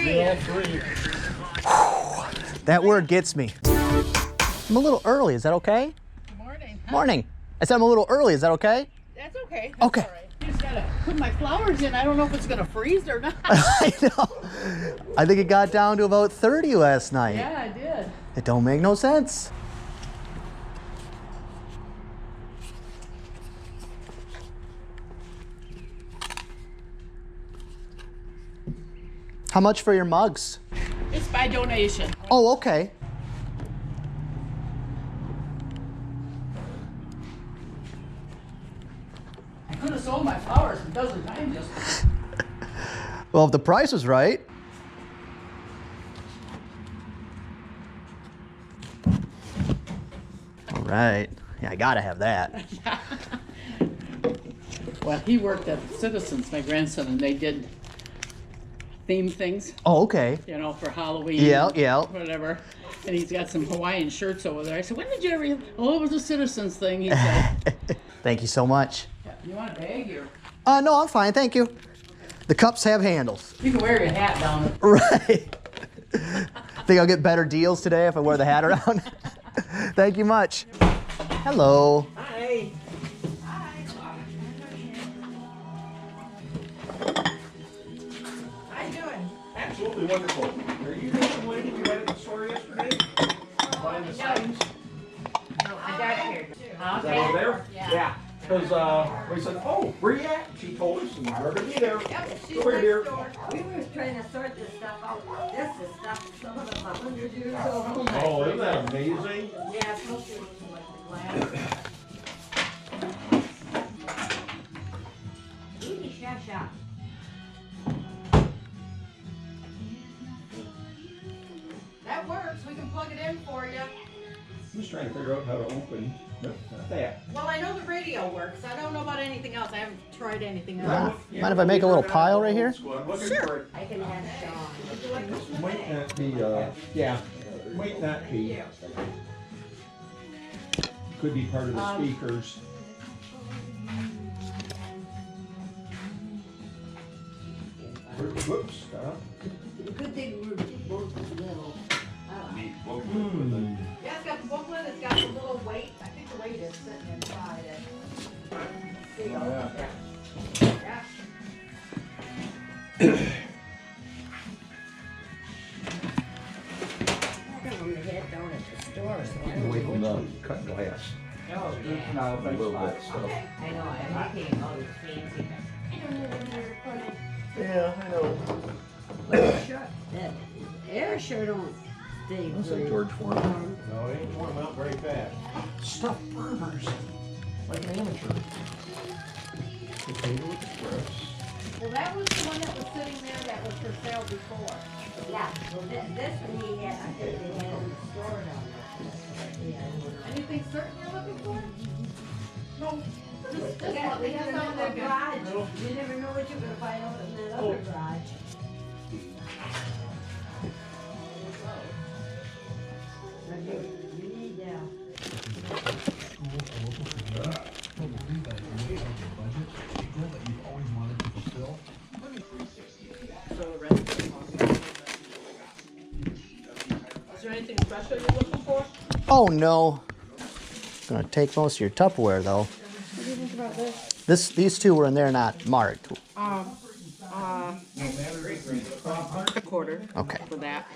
three. That word gets me. I'm a little early. Is that okay? Good morning. Morning. I said I'm a little early. Is that okay? That's okay. That's Okay. All right. You just gotta put my flowers in. I don't know if it's gonna freeze or not. I know. I think it got down to about 30 last night. Yeah, I did. It don't make no sense. How much for your mugs? It's by donation. Oh, okay. I could have sold my flowers a dozen times just. Well, if the price was right. All right. Yeah, I gotta have that. Well, he worked at Citizens, my grandson, and they did theme things, Oh, okay. you know, for Halloween. Yeah. Whatever. And he's got some Hawaiian shirts over there. I said, when did you ever? Oh, it was a Citizens thing, he said. Thank you so much. Yeah, you want a bag here? No, I'm fine. Thank you. The cups have handles. You can wear your hat down. Right. Think I'll get better deals today if I wear the hat around? Thank you much. Hello. Hi. How you doing? Absolutely wonderful. Are you the lady we had at the store yesterday? Buying the signs? No, I got here. Is that over there? Yeah. Because we said, oh, where you at? She told us, and we're going to be there. Yep, she's Over next here. door. We were trying to sort this stuff out. This is stuff, some of them 100 years old. Oh, isn't that amazing? Yeah, it's mostly like the glass. Ooh, shot. That works. We can plug it in for you. I'm just trying to figure out how to open. Nope, not that. Well, I know the radio works. I don't know about anything else. I haven't tried anything else. Mind if I make a little pile right here? Sure. I can ask Dawn. Might not be, yeah, might not be. Could be part of the speakers. Whoops, stop. Good thing we're both little. Yeah, it's got the booklet, it's got the little weight. I think the weight is sitting inside it. See, Yeah. yeah. I got one head down at the store, so I Away from the cut glass. know, A little bit, so. I know, I'm making all these fancy. I don't know when they're recording. Yeah, I know. But sure, that air sure don't stay Looks like very George Foreman. warm. No, it ain't warm out very fast. Stuffed burgers, like an amateur. Potato Express. Well, that was the one that was sitting there that was for sale before. Yeah, well, this one he had, I think they had in the store down there. Yeah. Anything certain you're looking for? No. Just this one, they have some in the garage. You never know what you're gonna find out in that other garage. You need, Is there anything special you're looking for? Oh, no. Gonna take most of your Tupperware, though. What do you think about this? These two were in there, not marked. A quarter. Okay. For that.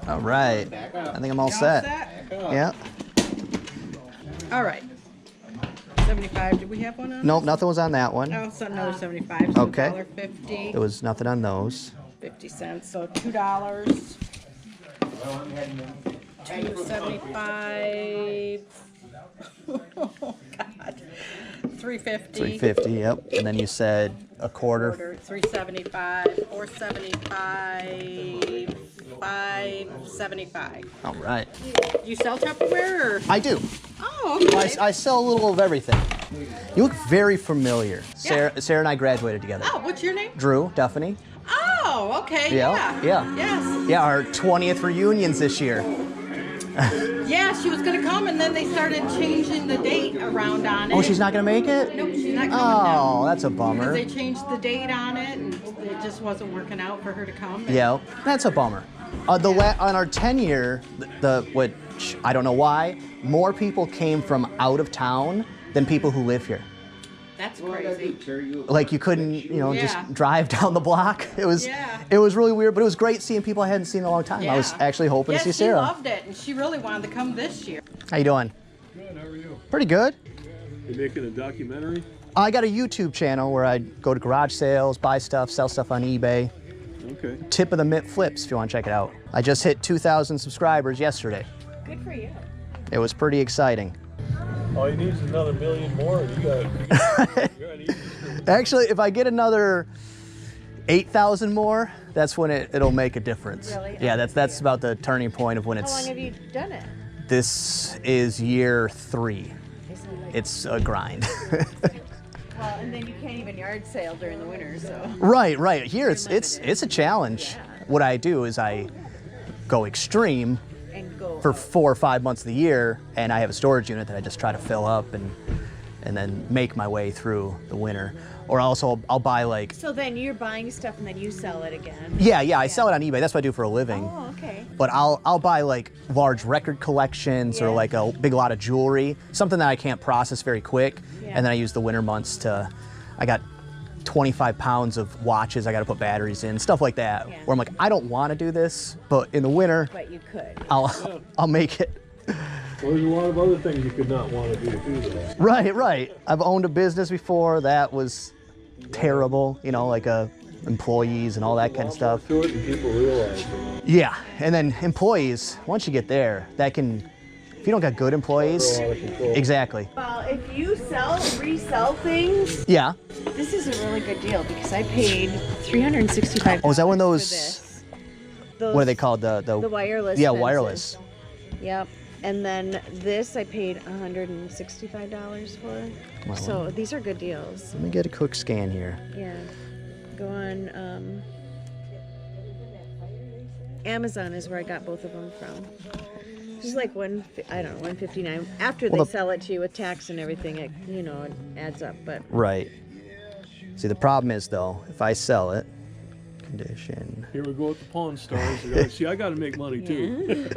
All right. I think I'm all set. Yeah. All right. 75. Did we have one on? Nope, nothing was on that one. Oh, so another 75. So Okay. $1.50. There was nothing on those. 50 cents. So $2. 2.75. Oh God. 3.50. 350, yep. And then you said a quarter. 3.75. 4.75. 5.75. All right. You sell Tupperware or? I do. Oh, okay. I sell a little of everything. You look very familiar. Sarah and I graduated together. Oh, what's your name? Drew Duffany. Oh, okay. Yeah. Yes. Yeah, our 20th reunions this year. Yeah, she was going to come, and then they started changing the date around on it. Oh, she's not gonna make it? Nope, she's not coming Oh, now. that's a Because bummer. they changed the date on it, and it just wasn't working out for her to come. Yeah, that's a bummer. On our 10-year, which I don't know why, more people came from out of town than people who live here. That's crazy. Like you couldn't, Yeah. just drive down the block. It was Yeah. really weird, but it was great seeing people I hadn't seen in a long time. I was actually hoping to see she Sarah. loved it, and she really wanted to come this year. How you doing? Good, how are you? Pretty good. You making a documentary? I got a YouTube channel where I go to garage sales, buy stuff, sell stuff on eBay. Okay. Tip of the Mitt flips if you want to check it out. I just hit 2,000 subscribers yesterday. Good for you. It was pretty exciting. All you need is another million more, and you're on easy street. Actually, if I get another 8,000 more, that's when it'll make a difference. Really? Yeah, that's about the turning point of when How it's. long have you done it? This is year 3. It's a grind. Well, and then you can't even yard sale during the winter, so. Right. Here it's a challenge. What I do is I go extreme And go. for 4 or 5 months of the year, and I have a storage unit that I just try to fill up and then make my way through the winter. Or also I'll buy like. So then you're buying stuff and then you sell it again. Yeah, I sell it on eBay. That's what I do for a living. Oh, okay. But I'll buy like large record collections or Yeah. like a big lot of jewelry, something that I can't process very quick, Yeah. and then I use the winter months to. I got 25 pounds of watches I got to put batteries in, stuff like that. Yeah. Where I'm like, I don't want to do this, but in the winter, But you could. I'll make it. Well, there's a lot of other things you could not want to do too, though. Right. I've owned a business before that was terrible, like employees and all that kind of stuff. To it, and people realize it. Yeah, and then employees, once you get there, if you don't got good employees, They're out of control. exactly. Well, if you resell things, Yeah. this is a really good deal because I paid $365. Oh, is that one of for those? this. What are they called? The wireless Yeah, fences. wireless. Yep. And then this I paid $165 for. Wow. So these are good deals. Let me get a quick scan here. Yeah. Go on. Amazon is where I got both of them from. It's like $159. After they Well, sell it to you with tax and everything, it adds up. But Right. See, the problem is though, if I sell it, condition. Here we go with the Pawn Stars. See, I got to make money too.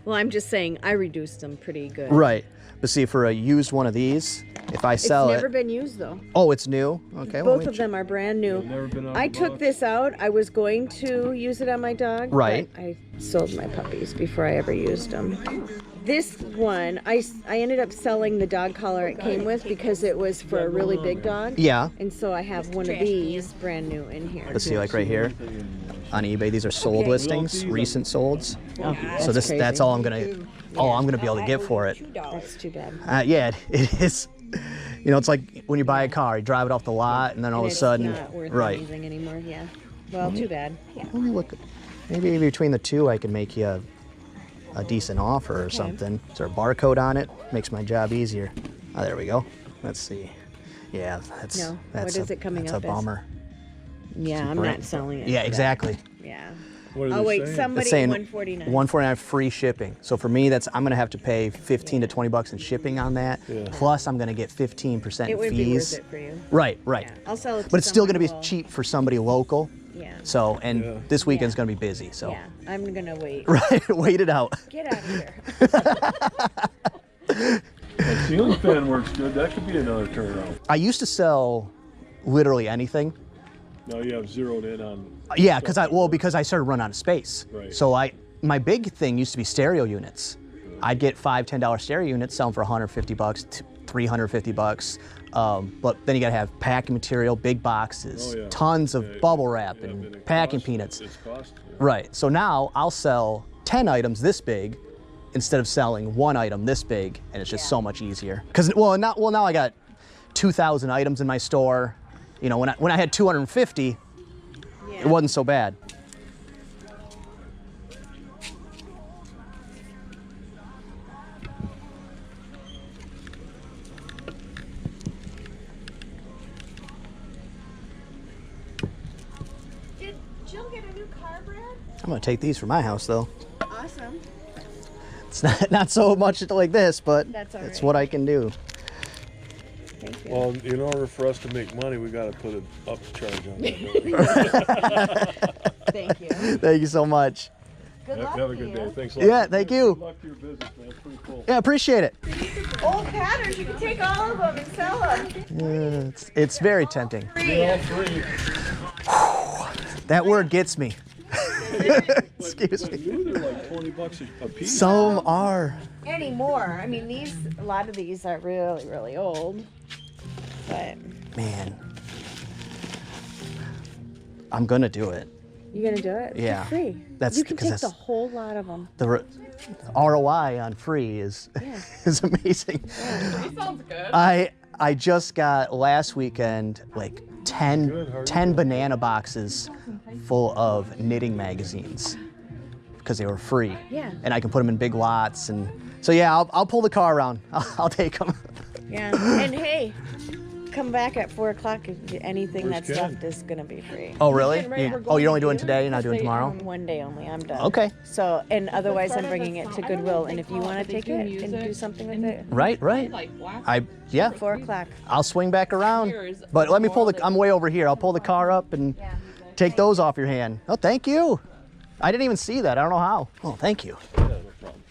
well, I'm just saying I reduced them pretty good. Right. But see, for a used one of these, if I It's sell never it. been used though. Oh, it's new? Okay. well, Both of them are brand new. Never been out I the took box. this out. I was going to use it on my dog. Right. But I sold my puppies before I ever used them. This one, I ended up selling the dog collar it came with because it was for a really big dog. Yeah. And so I have one of these brand new in here. Let's see, like right here on eBay, these are sold listings, recent solds. Oh, So that's crazy. all I'm gonna be able to get for it. That's too bad. Yeah, it is. It's like when you buy a car, you drive it off the lot, and then all And of a it's sudden, not worth right? anything anymore. Yeah. Well, too bad. Yeah. Let me look. Maybe between the two, I can make you a decent offer or something. Is there a barcode on it? Makes my job easier. Oh, there we go. Let's see. Yeah, that's No. that's What is it coming that's up a as? bummer. Yeah, I'm not selling it. Yeah, for that. exactly. Yeah. What are Oh they wait, saying? somebody It's saying 149. 149 free shipping. So for me, I'm gonna have to pay 15 to 20 bucks in shipping on that. Yeah. Plus, I'm gonna get 15% It would be worth fees. it for you. Right. Yeah. I'll sell it to But it's still gonna be someone who will- cheap for somebody local. Yeah. So, and Yeah. this weekend's Yeah. gonna be busy. So, Yeah, I'm gonna wait. right, wait it out. Get out of here. If ceiling fan works good, that could be another turnout. I used to sell literally anything. Now you have zeroed in on. Yeah, because I started running out of space. Right. So my big thing used to be stereo units. I'd get $5-10 stereo units, sell them for $150, $350. But then you gotta have packing material, big boxes, Oh, yeah. tons of Yeah, bubble wrap yeah, and it packing costs- peanuts. It's costly. Right. So now I'll sell 10 items this big instead of selling one item this big, and it's just so much easier. Now I got 2,000 items in my store. When I had 250, it wasn't so bad. get a new car, Brad? I'm gonna take these for my house though. Awesome. It's not so much like this, but That's all it's right. what I can do. Thank you. Well, in order for us to make money, we got to put an upcharge on that. Thank you. Thank you so much. Good luck Have a to good you. day. Thanks a lot. Yeah, thank you. Good luck to your business, man. It's pretty cool. Yeah, appreciate it. Old patterns, you can take all of them and sell them. It's very tempting. They're all free. That word gets me. Excuse But me. new, they're like 20 bucks a piece. Some are. Anymore. I mean, a lot of these are really, really old. But Man. I'm gonna do it. you gonna do it? Yeah. For free. That's you can because take the that's- whole lot of them. The ROI on free is Yeah. is amazing. Free sounds good. I just got last weekend like 10 banana boxes full of knitting magazines because they were free. Yeah. And I can put them in big lots, and so yeah, I'll pull the car around. I'll take them. Yeah. And hey, come back at 4 o'clock. Anything Where's that's Ken? left is gonna be free. Oh really? Getting ready, Yeah. we're Oh, going you're only to doing do today, it? not doing tomorrow? One day only. I'm done. Okay. So, and otherwise, Start I'm of bringing the it to song. I don't know Goodwill. what And they if you call want it, to but take they do it and do music something with and- it, Right. Like wax. Yeah. 4 o'clock. I'll swing back around. Years But let me pull before the. I'm way over here. I'll pull the car up and take those off your hand. Oh, thank you. I didn't even see that. I don't know how. Oh, thank you. Yeah, no problem.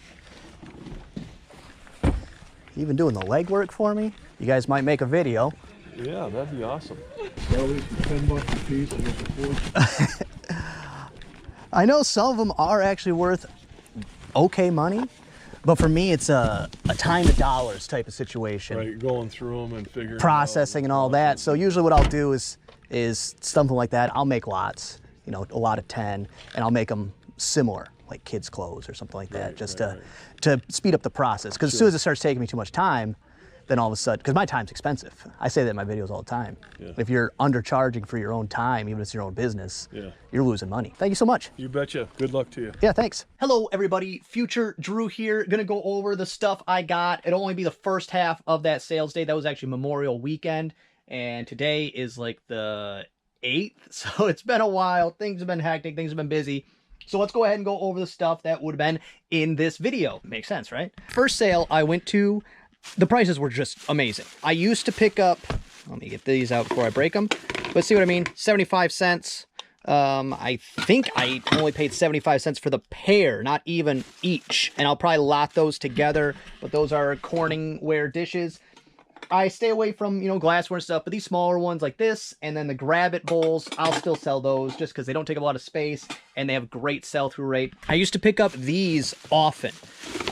Even doing the legwork for me. You guys might make a video. Yeah, that'd be awesome. Well, it's 10 bucks a piece and it's a fortune. I know some of them are actually worth okay money, but for me, it's a time to dollars type of situation. Right, going through them and figuring Processing and all that. So usually what I'll do is something like that. I'll make lots, you know, a lot of 10, and I'll make them similar, like kids' clothes or something like that, Right, just right, to speed up the process. Because as soon as it starts taking me too much time, then all of a sudden, because my time's expensive. I say that in my videos all the time. Yeah. If you're undercharging for your own time, even if it's your own business, Yeah. you're losing money. Thank you so much. You betcha. Good luck to you. Yeah, thanks. Hello, everybody. Future Drew here. Gonna go over the stuff I got. It'll only be the first half of that sales day. That was actually Memorial Weekend, and today is like the 8th, so it's been a while. Things have been hectic. Things have been busy. So let's go ahead and go over the stuff that would have been in this video. Makes sense, right? First sale I went to, the prices were just amazing. I used to pick up, let me get these out before I break them. But see what I mean? 75 cents. I think I only paid 75 cents for the pair, not even each. And I'll probably lot those together, but those are Corningware dishes. I stay away from, you know, glassware and stuff, but these smaller ones like this, and then the Grab-It bowls, I'll still sell those just because they don't take up a lot of space, and they have great sell-through rate. I used to pick up these often.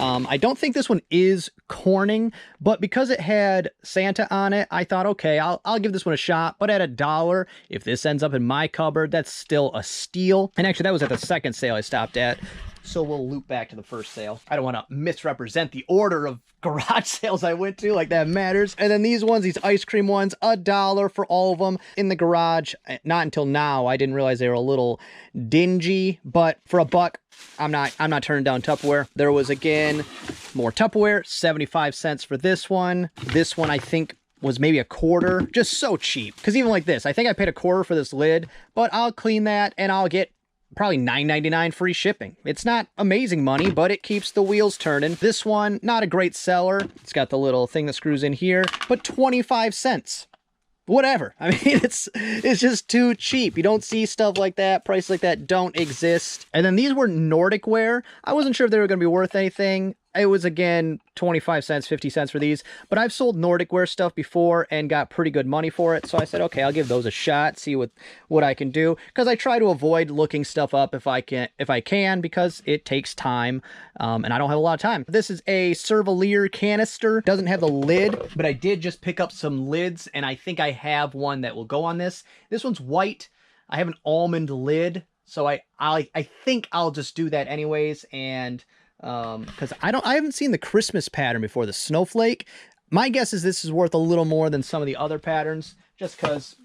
I don't think this one is Corning, but because it had Santa on it, I thought, okay, I'll give this one a shot, but at $1, if this ends up in my cupboard, that's still a steal. And actually, that was at the second sale I stopped at. So we'll loop back to the first sale. I don't want to misrepresent the order of garage sales I went to, like that matters. And then these ones, these ice cream ones, $1 for all of them in the garage. Not until now, I didn't realize they were a little dingy, but for $1, I'm not turning down Tupperware. There was again more Tupperware, 75 cents for this one. This one I think was maybe $0.25, just so cheap. Because even like this, I think I paid $0.25 for this lid, but I'll clean that and I'll get probably $9.99 free shipping. It's not amazing money, but it keeps the wheels turning. This one, not a great seller. It's got the little thing that screws in here, but 25 cents. Whatever. I mean, it's just too cheap. You don't see stuff like that. Prices like that don't exist. And then these were Nordic ware. I wasn't sure if they were going to be worth anything. It was, again, 25 cents, 50 cents for these. But I've sold Nordic ware stuff before and got pretty good money for it. So I said, okay, I'll give those a shot, see what I can do. Because I try to avoid looking stuff up if I can, because it takes time. And I don't have a lot of time. This is a Cervalier canister. Doesn't have the lid, but I did just pick up some lids. And I think I have one that will go on this. This one's white. I have an almond lid. So I think I'll just do that anyways. And because I haven't seen the Christmas pattern before, the snowflake. My guess is this is worth a little more than some of the other patterns, just because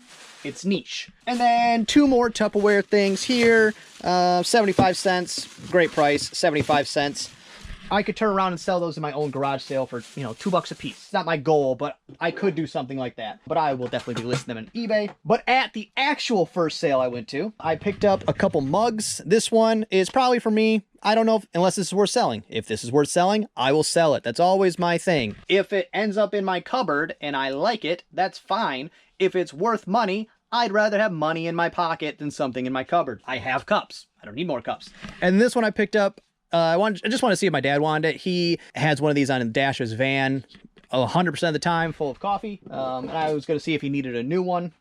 it's niche. And then 2 more Tupperware things here, 75 cents, great price, 75 cents. I could turn around and sell those in my own garage sale for, you know, $2 a piece. It's not my goal, but I could do something like that. But I will definitely be listing them on eBay. But at the actual first sale I went to, I picked up a couple mugs. This one is probably for me. I don't know unless this is worth selling. If this is worth selling, I will sell it. That's always my thing. If it ends up in my cupboard and I like it, that's fine. If it's worth money, I'd rather have money in my pocket than something in my cupboard. I have cups. I don't need more cups. And this one I picked up, I just want to see if my dad wanted it. He has one of these on the dash of his van 100% of the time, full of coffee. And I was going to see if he needed a new one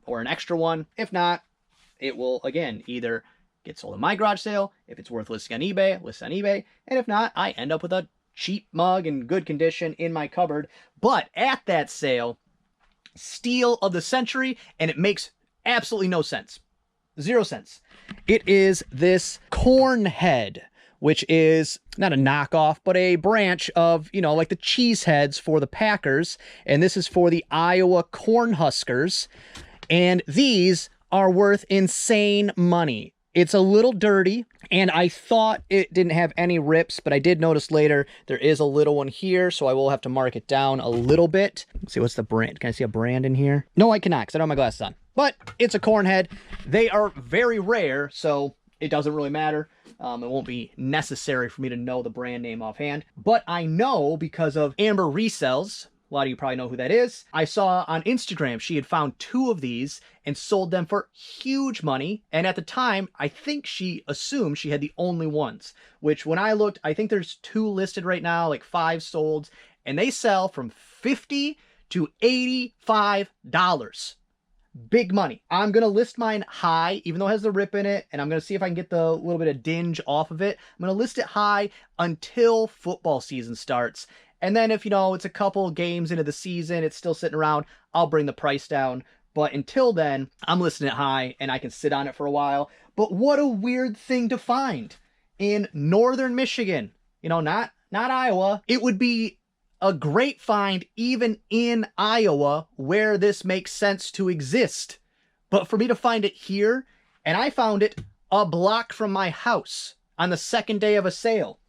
or an extra one. If not, it will, again, either get sold in my garage sale. If it's worth listing on eBay, list on eBay. And if not, I end up with a cheap mug in good condition in my cupboard. But at that sale, steal of the century, and it makes absolutely no sense. 0 cents. It is this corn head, which is not a knockoff, but a branch of, you know, like the cheese heads for the Packers. And this is for the Iowa Cornhuskers. And these are worth insane money. It's a little dirty, and I thought it didn't have any rips, but I did notice later there is a little one here, so I will have to mark it down a little bit. Let's see, what's the brand? Can I see a brand in here? No, I cannot, because I don't have my glasses on. But it's a corn head. They are very rare, so it doesn't really matter. It won't be necessary for me to know the brand name offhand. But I know because of Amber Resells. A lot of you probably know who that is. I saw on Instagram she had found 2 of these and sold them for huge money. And at the time, I think she assumed she had the only ones. Which when I looked, I think there's 2 listed right now, like 5 sold. And they sell from $50 to $85. Big money. I'm going to list mine high, even though it has the rip in it. And I'm going to see if I can get the little bit of dinge off of it. I'm going to list it high until football season starts. And then if, you know, it's a couple games into the season, it's still sitting around, I'll bring the price down. But until then, I'm listing it high and I can sit on it for a while. But what a weird thing to find in northern Michigan. You know, not Iowa. It would be a great find even in Iowa where this makes sense to exist. But for me to find it here, and I found it a block from my house on the second day of a sale.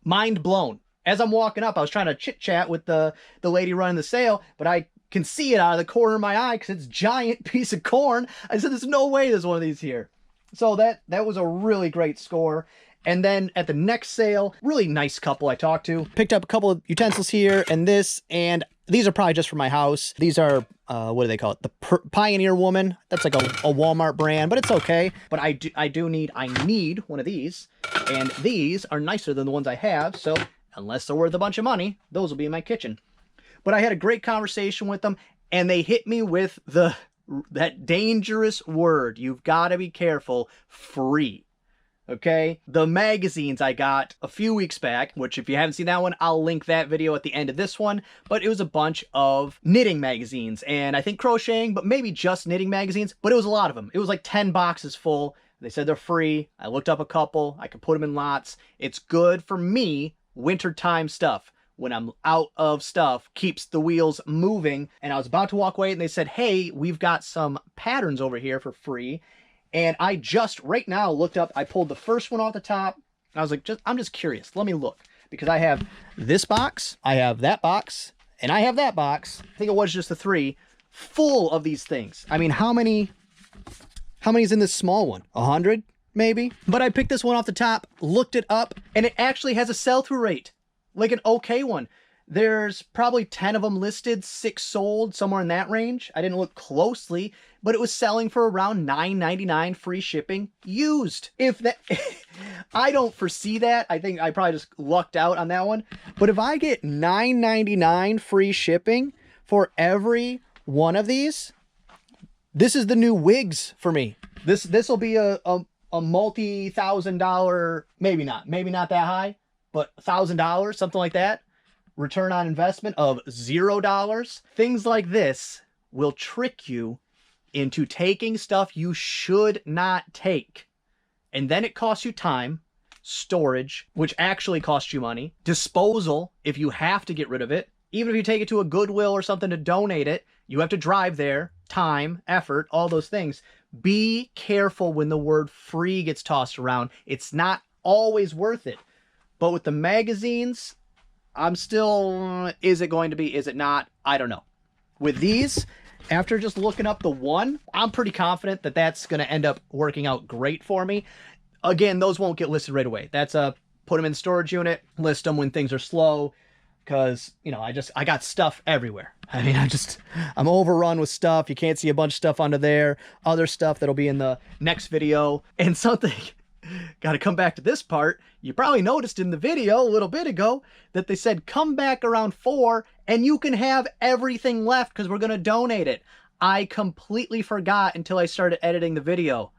Mind blown. As I'm walking up, I was trying to chit-chat with the lady running the sale, but I can see it out of the corner of my eye because it's a giant piece of corn. I said, there's no way there's one of these here. So that was a really great score. And then at the next sale, really nice couple I talked to. Picked up a couple of utensils here and this, and these are probably just for my house. These are, what do they call it? The Pioneer Woman. That's like a Walmart brand, but it's okay. But I need one of these, and these are nicer than the ones I have, so unless they're worth a bunch of money, those will be in my kitchen. But I had a great conversation with them, and they hit me with that dangerous word. You've got to be careful. Free. Okay? The magazines I got a few weeks back, which if you haven't seen that one, I'll link that video at the end of this one. But it was a bunch of knitting magazines, and I think crocheting, but maybe just knitting magazines. But it was a lot of them. It was like 10 boxes full. They said they're free. I looked up a couple. I could put them in lots. It's good for me. Wintertime stuff. When I'm out of stuff, keeps the wheels moving. And I was about to walk away and they said, hey, we've got some patterns over here for free. And I just right now looked up, I pulled the first one off the top. I was like, I'm just curious. Let me look. Because I have this box, I have that box, and I have that box. I think it was just the 3 full of these things. I mean, how many's in this small one? 100? Maybe. But I picked this one off the top, looked it up, and it actually has a sell-through rate. Like an okay one. There's probably 10 of them listed, 6 sold, somewhere in that range. I didn't look closely, but it was selling for around $9.99 free shipping used. If that, I don't foresee that. I think I probably just lucked out on that one. But if I get $9.99 free shipping for every one of these, this is the new wigs for me. This will be a multi-$1,000, maybe not that high, but $1,000, something like that. Return on investment of $0. Things like this will trick you into taking stuff you should not take. And then it costs you time, storage, which actually costs you money, disposal, if you have to get rid of it. Even if you take it to a Goodwill or something to donate it, you have to drive there, time, effort, all those things. Be careful when the word free gets tossed around. It's not always worth it. But with the magazines, I'm still, is it going to be, is it not? I don't know. With these, after just looking up the one, I'm pretty confident that that's going to end up working out great for me. Again, those won't get listed right away. That's a put them in the storage unit, list them when things are slow, because, you know, I got stuff everywhere. I mean, I'm overrun with stuff. You can't see a bunch of stuff under there. Other stuff that'll be in the next video. And something, got to come back to this part. You probably noticed in the video a little bit ago that they said come back around 4 and you can have everything left because we're going to donate it. I completely forgot until I started editing the video.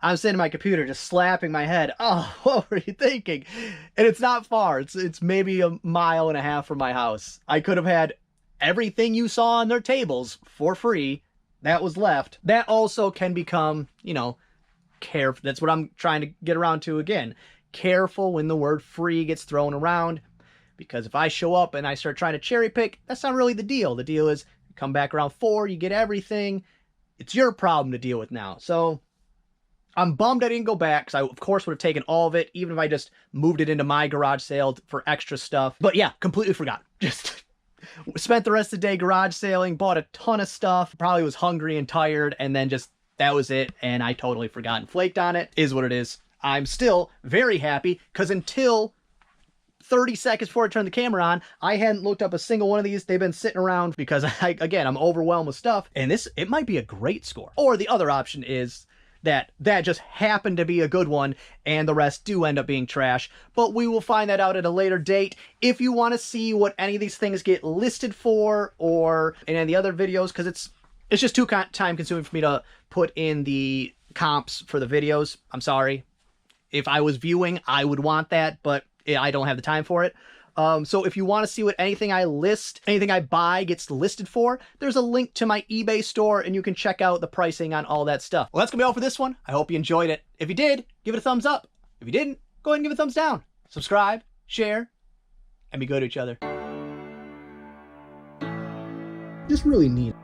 I'm sitting at my computer just slapping my head. Oh, what were you thinking? And it's not far. It's maybe 1.5 miles from my house. I could have had everything you saw on their tables for free that was left. That also can become, you know, careful. That's what I'm trying to get around to again. Careful when the word free gets thrown around, because if I show up and I start trying to cherry pick, that's not really the deal. The deal is come back around 4, you get everything. It's your problem to deal with now. So I'm bummed I didn't go back, because I, of course, would have taken all of it, even if I just moved it into my garage sale for extra stuff. But yeah, completely forgot. Just spent the rest of the day garage sailing, bought a ton of stuff, probably was hungry and tired, and then just, that was it, and I totally forgot and flaked on it. Is what it is. I'm still very happy, because until 30 seconds before I turned the camera on, I hadn't looked up a single one of these. They've been sitting around because, again, I'm overwhelmed with stuff, and it might be a great score. Or the other option is that just happened to be a good one and the rest do end up being trash. But we will find that out at a later date. If you want to see what any of these things get listed for, or in any of the other videos, because it's just too time consuming for me to put in the comps for the videos. I'm sorry. If I was viewing, I would want that, but I don't have the time for it. So if you want to see what anything I list, anything I buy gets listed for, there's a link to my eBay store and you can check out the pricing on all that stuff. Well, that's going to be all for this one. I hope you enjoyed it. If you did, give it a thumbs up. If you didn't, go ahead and give it a thumbs down. Subscribe, share, and be good to each other. Just really neat.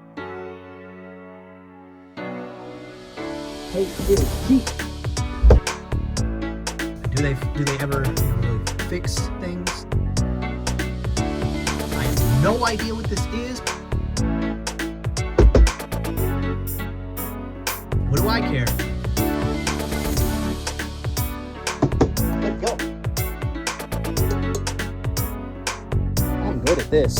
Hey, Pete. Do they ever really fix things? I have no idea what this is. What do I care? Let's go. I'm good at this.